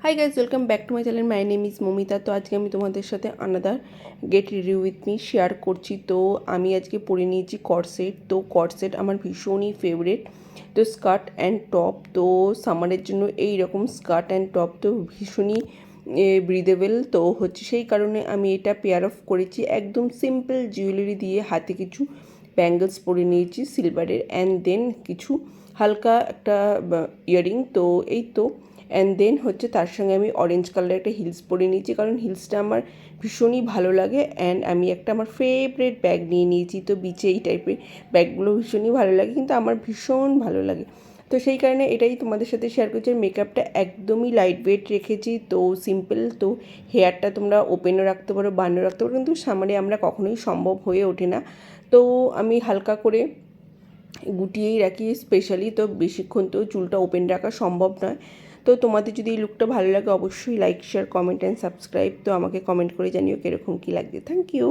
Hi guys welcome back to my channel my name is Mamita. तो आज के আমি তোমাদের সাথে another get review with me share করছি। তো আমি আজকে পরে নিয়েছি কর্সেট। তো কর্সেট আমার ভীষণই ফেভারিট। তো স্কার্ট অ্যান্ড টপ, তো সামারের জন্য এই রকম স্কার্ট অ্যান্ড টপ তো ভীষণই ব্রিদেবল। তো হচ্ছে সেই কারণে আমি এটা পেয়ার অফ করেছি একদম সিম্পল জুয়েলারি দিয়ে। হাতে কিছু ব্যাঙ্গলস পরে নিয়েছি সিলভারের, অ্যান্ড দেন কিছু হালকা একটা ইয়ারিং। তো এই তো অ্যান্ড দেন হচ্ছে তার সঙ্গে আমি অরেঞ্জ কালারের একটা হিলস পরে নিয়েছি, কারণ হিলসটা আমার ভীষণই ভালো লাগে। অ্যান্ড আমি একটা আমার ফেভারিট ব্যাগ নিয়ে নিয়েছি। তো বিচে এই টাইপের ব্যাগগুলো ভীষণই ভালো লাগে, কিন্তু আমার ভীষণ ভালো লাগে। তো সেই কারণে এটাই তোমাদের সাথে শেয়ার করছি। মেকআপটা একদমই লাইট ওয়েট রেখেছি, তো সিম্পল। তো হেয়ারটা তোমরা ওপেনও রাখতে পারো, বানও রাখতে পারো, কিন্তু সামনে আমরা কখনোই সম্ভব হয়ে ওঠে না। তো আমি হালকা করে গুটিয়েই রাখি স্পেশালি। তো বেশিক্ষণ তো চুলটা ওপেন রাখা সম্ভব নয়। তো তোমাদের যদি এই লুকটা ভালো লাগে অবশ্যই like, share, comment and subscribe. তো আমাকে কমেন্ট করে জানিও কীরকম কী লাগছে। Thank you.